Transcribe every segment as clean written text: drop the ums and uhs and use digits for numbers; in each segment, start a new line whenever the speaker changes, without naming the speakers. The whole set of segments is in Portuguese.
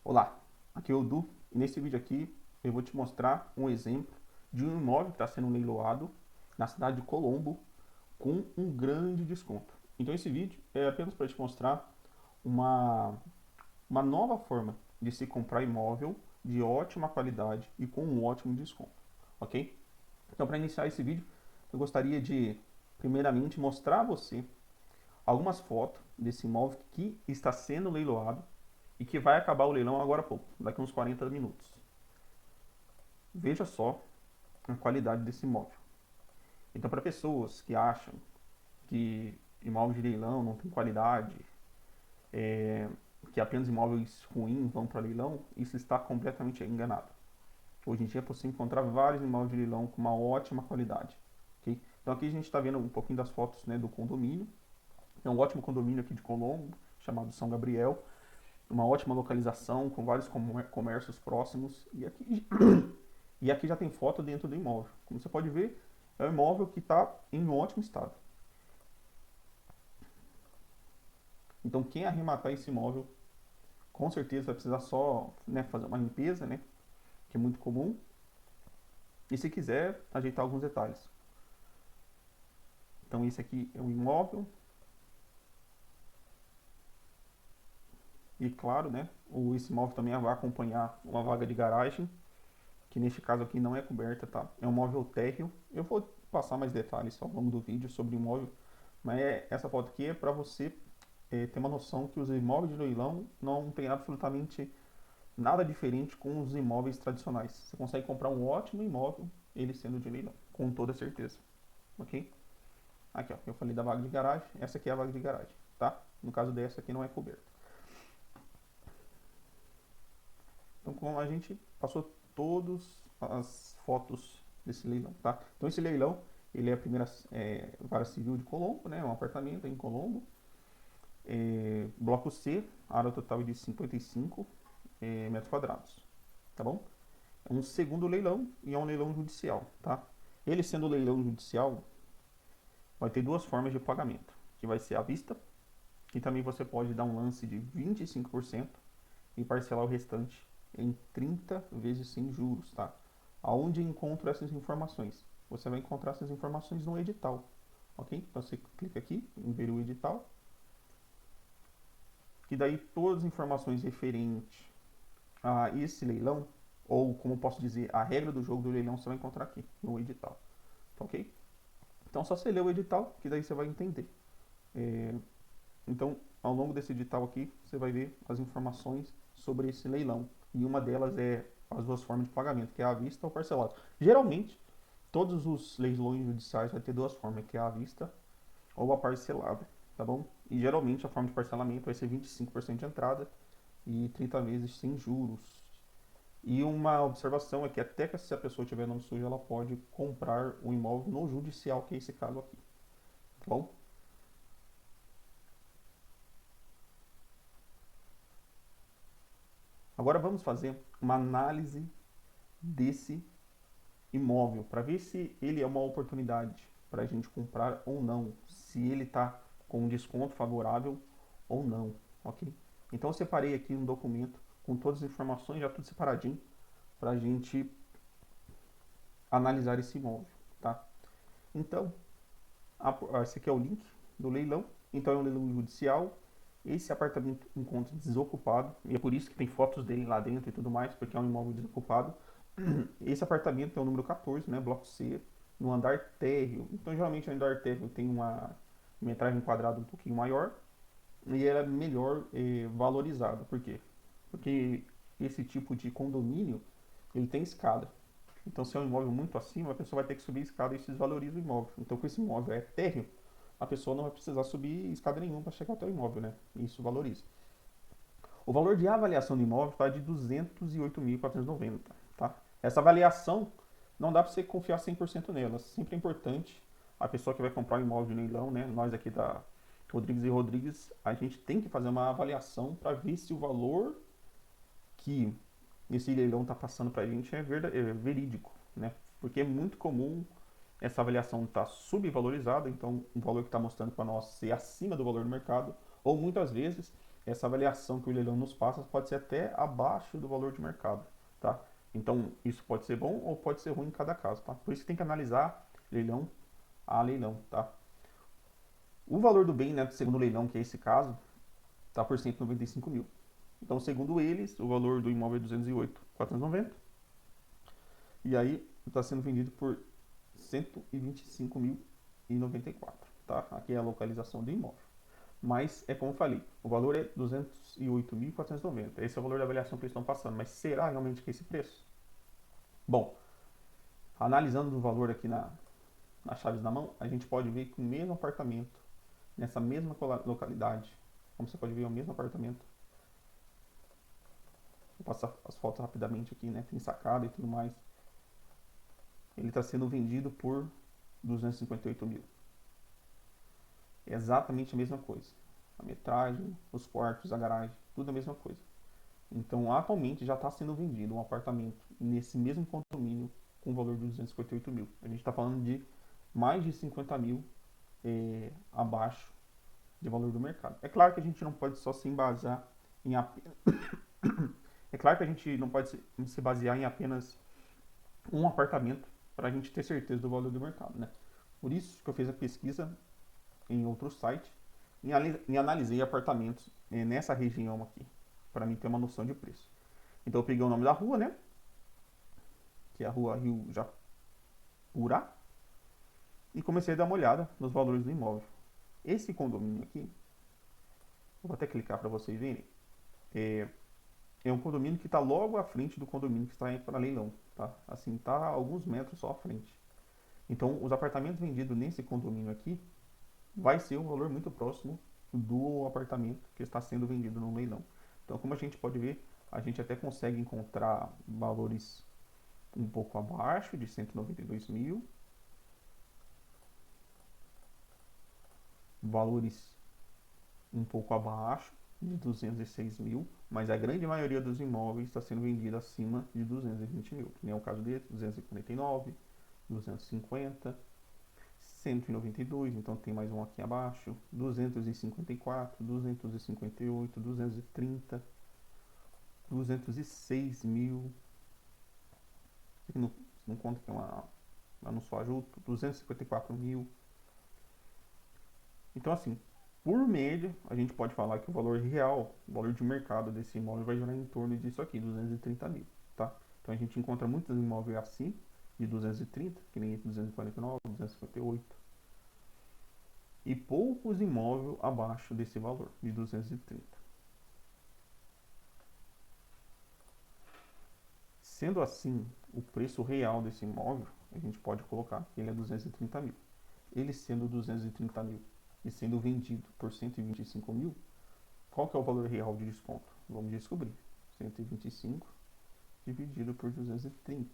Olá, aqui é o Du e nesse vídeo aqui eu vou te mostrar um exemplo de um imóvel que está sendo leiloado na cidade de Colombo com um grande desconto. Então esse vídeo é apenas para te mostrar uma, uma nova forma de se comprar imóvel de ótima qualidade e com um ótimo desconto, ok? Então para iniciar esse vídeo eu gostaria de primeiramente mostrar a você algumas fotos desse imóvel que está sendo leiloado e que vai acabar o leilão agora há pouco, daqui uns 40 minutos. Veja só a qualidade desse imóvel. Então, para pessoas que acham que imóvel de leilão não tem qualidade, que apenas imóveis ruins vão para leilão, isso está completamente enganado. Hoje em dia é possível encontrar vários imóveis de leilão com uma ótima qualidade. Okay? Então aqui a gente está vendo um pouquinho das fotos, né, do condomínio. É um ótimo condomínio aqui de Colombo, chamado São Gabriel. Uma ótima localização, com vários comércios próximos. E aqui já tem foto dentro do imóvel. Como você pode ver, é um imóvel que está em ótimo estado. Então quem arrematar esse imóvel, com certeza vai precisar só, né, fazer uma limpeza, né, que é muito comum. E se quiser, ajeitar alguns detalhes. Então esse aqui é o imóvel. E claro, né, esse imóvel também vai acompanhar uma vaga de garagem, que neste caso aqui não é coberta, tá? É um móvel térreo. Eu vou passar mais detalhes ao longo do vídeo sobre o imóvel, mas essa foto aqui é para você ter uma noção que os imóveis de leilão não tem absolutamente nada diferente com os imóveis tradicionais. Você consegue comprar um ótimo imóvel, ele sendo de leilão, com toda certeza, ok? Aqui, ó, eu falei da vaga de garagem, essa aqui é a vaga de garagem, tá? No caso dessa aqui não é coberta. Então, como a gente passou todas as fotos desse leilão, tá? Então, esse leilão, ele é a primeira vara civil de Colombo, né? Um apartamento em Colombo. Bloco C, área total de 55 metros quadrados, tá bom? É um segundo leilão e é um leilão judicial, tá? Ele sendo leilão judicial, vai ter duas formas de pagamento, que vai ser à vista, e também você pode dar um lance de 25% e parcelar o restante em 30 vezes sem juros, tá? Aonde encontro essas informações? Você vai encontrar essas informações no edital, ok? Então você clica aqui em ver o edital, que daí todas as informações referentes a esse leilão, ou como posso dizer, a regra do jogo do leilão, você vai encontrar aqui no edital, tá ok? Então só você ler o edital, que daí você vai entender. Então, ao longo desse edital aqui, você vai ver as informações sobre esse leilão. E uma delas é as duas formas de pagamento, que é à vista ou parcelado. Geralmente, todos os leilões judiciais vai ter duas formas, que é à vista ou a parcelada, tá bom? E geralmente a forma de parcelamento vai ser 25% de entrada e 30 vezes sem juros. E uma observação é que até que se a pessoa tiver nome sujo, ela pode comprar o imóvel no judicial, que é esse caso aqui, tá bom? Agora vamos fazer uma análise desse imóvel para ver se ele é uma oportunidade para a gente comprar ou não, se ele está com um desconto favorável ou não, ok? Então eu separei aqui um documento com todas as informações, já tudo separadinho, para a gente analisar esse imóvel, tá? Então, esse aqui é o link do leilão, então é um leilão judicial, esse apartamento encontra desocupado, e é por isso que tem fotos dele lá dentro e tudo mais, porque é um imóvel desocupado. Esse apartamento é o número 14, né, bloco C, no andar térreo. Então, geralmente, o andar térreo tem uma metragem quadrada um pouquinho maior e ela é melhor valorizada. Por quê? Porque esse tipo de condomínio, ele tem escada. Então, se é um imóvel muito acima, a pessoa vai ter que subir a escada e isso desvaloriza o imóvel. Então, com esse imóvel é térreo, a pessoa não vai precisar subir escada nenhuma para chegar até o imóvel, né? E isso valoriza. O valor de avaliação do imóvel está de 208.490, tá? Essa avaliação não dá para você confiar 100% nela. Sempre é importante a pessoa que vai comprar um imóvel de leilão, né? Nós aqui da Rodrigues e Rodrigues, a gente tem que fazer uma avaliação para ver se o valor que esse leilão está passando para a gente é verídico, né? Porque é muito comum essa avaliação estar subvalorizada, então o valor que está mostrando para nós ser acima do valor do mercado, ou muitas vezes essa avaliação que o leilão nos passa pode ser até abaixo do valor de mercado, tá? Então, isso pode ser bom ou pode ser ruim em cada caso, tá? Por isso que tem que analisar leilão a leilão, tá? O valor do bem, né, segundo o leilão, que é esse caso, está por 195 mil. Então, segundo eles, o valor do imóvel é 208.490. E aí, está sendo vendido por 125.094, tá? Aqui é a localização do imóvel. Mas, é como eu falei, o valor é 208.490. Esse é o valor da avaliação que eles estão passando. Mas será realmente que é esse preço? Bom, analisando o valor aqui nas chaves na mão, a gente pode ver que o mesmo apartamento, nessa mesma localidade, como você pode ver, é o mesmo apartamento. Vou passar as fotos rapidamente aqui, né? Tem sacada e tudo mais. Ele está sendo vendido por 258 mil. É exatamente a mesma coisa. A metragem, os quartos, a garagem, tudo a mesma coisa. Então, atualmente já está sendo vendido um apartamento nesse mesmo condomínio com o valor de 258 mil. A gente está falando de mais de 50 mil abaixo de valor do mercado. É claro que a gente não pode só se embasar em apenas... É claro que a gente não pode se basear em apenas um apartamento para a gente ter certeza do valor do mercado, né? Por isso que eu fiz a pesquisa em outro site e analisei apartamentos nessa região aqui, para mim ter uma noção de preço. Então eu peguei o nome da rua, né? Que é a rua Rio Japurá, e comecei a dar uma olhada nos valores do imóvel. Esse condomínio aqui, eu vou até clicar para vocês verem, é um condomínio que está logo à frente do condomínio que está para leilão, tá? Assim, está a alguns metros só à frente. Então, os apartamentos vendidos nesse condomínio aqui vai ser um valor muito próximo do apartamento que está sendo vendido no leilão. Então, como a gente pode ver, a gente até consegue encontrar valores um pouco abaixo de 192 mil, valores um pouco abaixo de 206 mil, mas a grande maioria dos imóveis está sendo vendido acima de 220 mil, que nem é o caso desse, 249, 250, 192, então tem mais um aqui abaixo, 254, 258, 230, 206 mil, aqui não conta que é uma no só junto, 254 mil. Então assim, por média, a gente pode falar que o valor real, o valor de mercado desse imóvel vai girar em torno disso aqui, 230 mil, tá? Então a gente encontra muitos imóveis acima de 230, que nem esse 249, 258, e poucos imóveis abaixo desse valor, de 230. Sendo assim, o preço real desse imóvel, a gente pode colocar que ele é 230 mil. Ele sendo 230 mil e sendo vendido por 125 mil, qual que é o valor real de desconto? Vamos descobrir. 125 dividido por 230.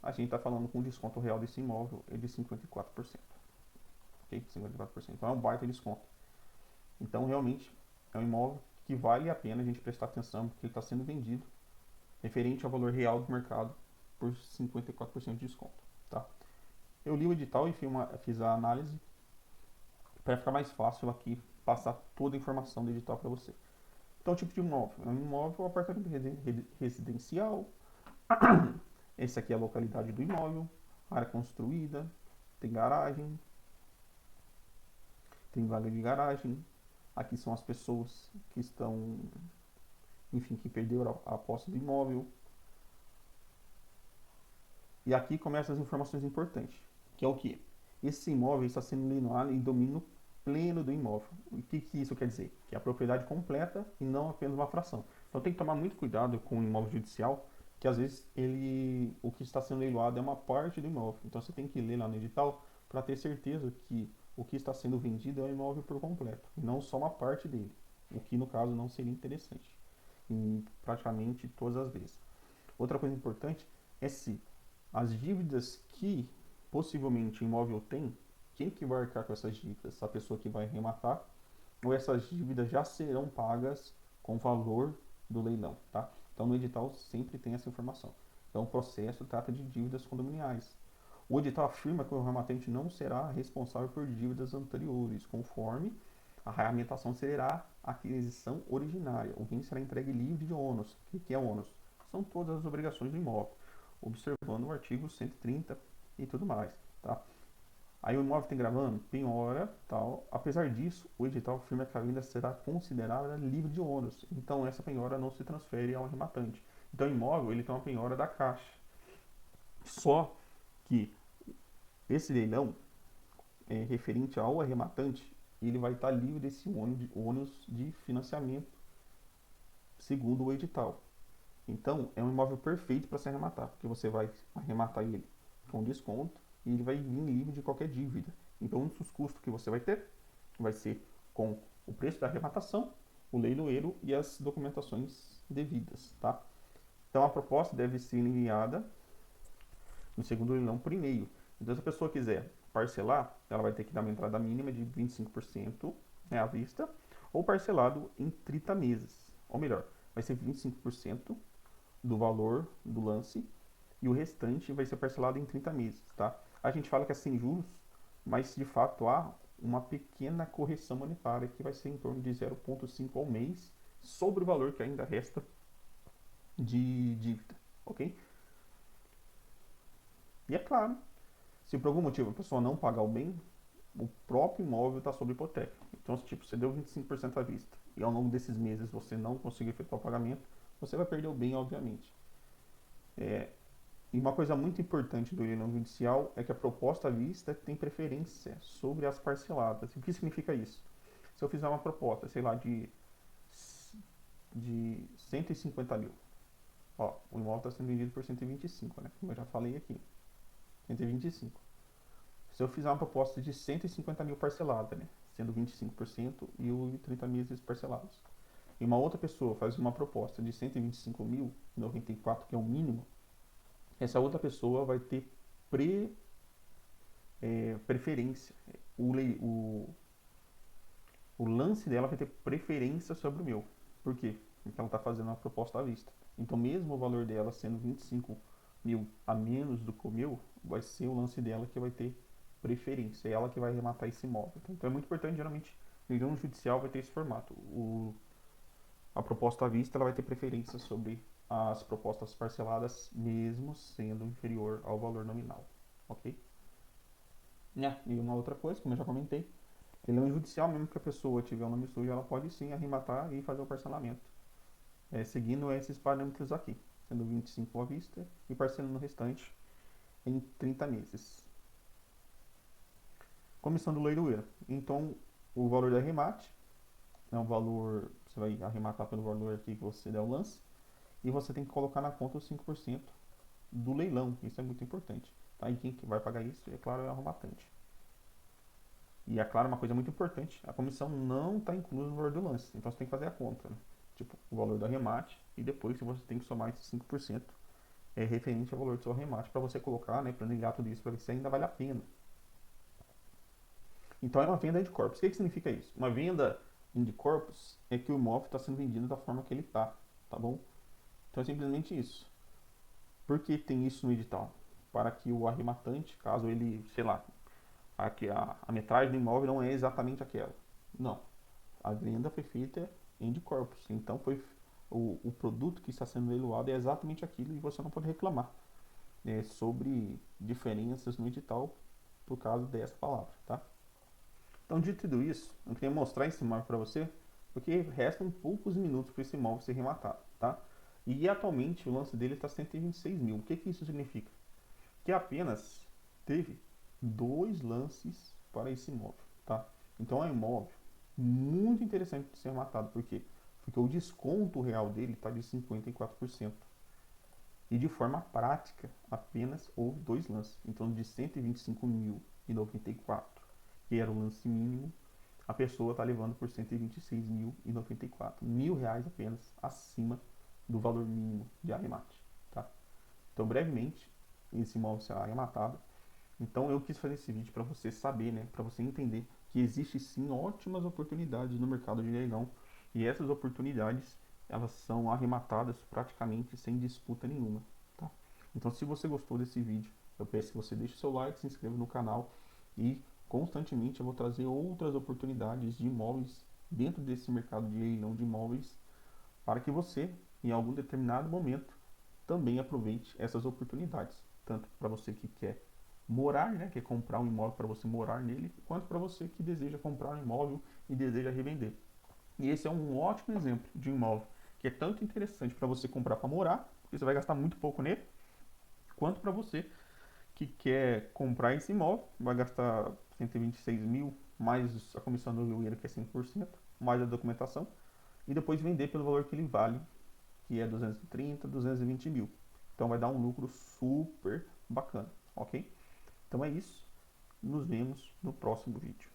A gente está falando com o desconto real desse imóvel é de 54%. Ok? 54%. Então é um baita desconto. Então realmente é um imóvel que vale a pena a gente prestar atenção, porque ele está sendo vendido referente ao valor real do mercado por 54% de desconto. Tá? Eu li o edital e fiz a análise para ficar mais fácil aqui passar toda a informação do edital para você. Então, o tipo de imóvel é um imóvel, apartamento residencial. Esse aqui é a localidade do imóvel, área construída, tem garagem, tem vaga de garagem. Aqui são as pessoas que estão, enfim, que perderam a posse do imóvel. E aqui começam as informações importantes, que é o que? Esse imóvel está sendo leiloado em domínio pleno do imóvel. O que isso quer dizer? Que é a propriedade completa e não apenas uma fração. Então tem que tomar muito cuidado com o imóvel judicial, que às vezes o que está sendo leiloado é uma parte do imóvel. Então você tem que ler lá no edital para ter certeza que o que está sendo vendido é o imóvel por completo, e não só uma parte dele. O que no caso não seria interessante, em praticamente todas as vezes. Outra coisa importante é se as dívidas que possivelmente o imóvel tem, quem que vai arcar com essas dívidas? A pessoa que vai rematar, ou essas dívidas já serão pagas com o valor do leilão, tá? Então no edital sempre tem essa informação. Então o processo trata de dívidas condominiais. O edital afirma que o rematente não será responsável por dívidas anteriores, conforme a reamentação será aquisição originária. O bem será entregue livre de ônus. O que é ônus? São todas as obrigações do imóvel, observando o artigo 130 e tudo mais, tá? Aí o imóvel tem gravame, penhora, tal. Apesar disso, o edital afirma que a venda será considerada livre de ônus. Então essa penhora não se transfere ao arrematante. Então o imóvel ele tem uma penhora da Caixa. Só que esse leilão referente ao arrematante, ele vai estar livre desse ônus de financiamento, segundo o edital. Então, é um imóvel perfeito para se arrematar, porque você vai arrematar ele com desconto e ele vai vir livre de qualquer dívida. Então, um dos custos que você vai ter vai ser com o preço da arrematação, o leiloeiro e as documentações devidas, tá? Então, a proposta deve ser enviada no segundo leilão por e-mail. Então, se a pessoa quiser parcelar, ela vai ter que dar uma entrada mínima de 25%, né, à vista, ou parcelado em 30 meses. Ou melhor, vai ser 25% do valor do lance e o restante vai ser parcelado em 30 meses, tá? A gente fala que é sem juros, mas de fato há uma pequena correção monetária que vai ser em torno de 0,5 ao mês sobre o valor que ainda resta de dívida, ok? E é claro, se por algum motivo a pessoa não pagar o bem, o próprio imóvel está sob hipoteca. Então, se tipo, você deu 25% à vista e ao longo desses meses você não conseguir efetuar o pagamento, você vai perder o bem, obviamente. E uma coisa muito importante do leilão judicial é que a proposta à vista tem preferência sobre as parceladas. O que significa isso? Se eu fizer uma proposta, sei lá, de 150 mil, ó, o imóvel está sendo vendido por 125, né? Como eu já falei aqui, 125. Se eu fizer uma proposta de 150 mil parcelada, né? Sendo 25% e o 30 meses parcelados. E uma outra pessoa faz uma proposta de 125.094, que é o mínimo, essa outra pessoa vai ter preferência. O lance dela vai ter preferência sobre o meu. Por quê? Porque ela está fazendo uma proposta à vista. Então, mesmo o valor dela sendo 25 mil a menos do que o meu, vai ser o lance dela que vai ter preferência. É ela que vai arrematar esse imóvel. Então, é muito importante, geralmente, no leilão judicial vai ter esse formato. A proposta à vista ela vai ter preferência sobre as propostas parceladas, mesmo sendo inferior ao valor nominal, ok? E uma outra coisa, como eu já comentei, leilão judicial, mesmo que a pessoa tiver um nome sujo, ela pode sim arrematar e fazer o parcelamento, seguindo esses parâmetros aqui, sendo 25 à vista e parcelando o restante em 30 meses. Comissão do leiloeiro. Então, o valor do arremate é um valor, você vai arrematar pelo valor aqui que você der o lance, e você tem que colocar na conta os 5% do leilão. Isso é muito importante. Tá? E quem vai pagar isso, é claro, é o arrematante. E é claro, uma coisa muito importante, a comissão não está inclusa no valor do lance. Então você tem que fazer a conta, né? Tipo, o valor do arremate e depois você tem que somar esses 5% referente ao valor do seu arremate para você colocar, né, planilhar tudo isso para ver se ainda vale a pena. Então é uma venda de corpus. O que significa isso? Uma venda de corpus é que o imóvel está sendo vendido da forma que ele está, tá bom? Então é simplesmente isso. Por que tem isso no edital? Para que o arrematante, caso ele, sei lá, a metragem do imóvel não é exatamente aquela. Não. A venda foi feita em de corpus. Então o produto que está sendo leiloado é exatamente aquilo e você não pode reclamar sobre diferenças no edital por causa dessa palavra, tá? Então, dito tudo isso, eu queria mostrar esse imóvel para você, porque restam poucos minutos para esse imóvel ser rematado, tá? E atualmente o lance dele está 126 mil. O que isso significa? Que apenas teve 2 lances para esse imóvel, tá? Então é um imóvel muito interessante de ser rematado, por quê? Porque o desconto real dele está de 54%. E de forma prática, apenas houve 2 lances. Então de 125.094, que era o lance mínimo, a pessoa está levando por 126.094. R$ 1.000 apenas acima do valor mínimo de arremate. Tá? Então, brevemente, esse imóvel será arrematado. Então, eu quis fazer esse vídeo para você saber, né, para você entender que existe sim ótimas oportunidades no mercado de leilão. E essas oportunidades, elas são arrematadas praticamente sem disputa nenhuma. Tá? Então, se você gostou desse vídeo, eu peço que você deixe o seu like, se inscreva no canal e constantemente eu vou trazer outras oportunidades de imóveis dentro desse mercado de leilão de imóveis para que você, em algum determinado momento, também aproveite essas oportunidades, tanto para você que quer morar, né, quer comprar um imóvel para você morar nele, quanto para você que deseja comprar um imóvel e deseja revender. E esse é um ótimo exemplo de um imóvel que é tanto interessante para você comprar para morar, porque você vai gastar muito pouco nele, quanto para você que quer comprar esse imóvel, vai gastar 126 mil, mais a comissão do aluguel que é 5%, mais a documentação, e depois vender pelo valor que ele vale, que é 230, 220 mil. Então vai dar um lucro super bacana, ok? Então é isso, nos vemos no próximo vídeo.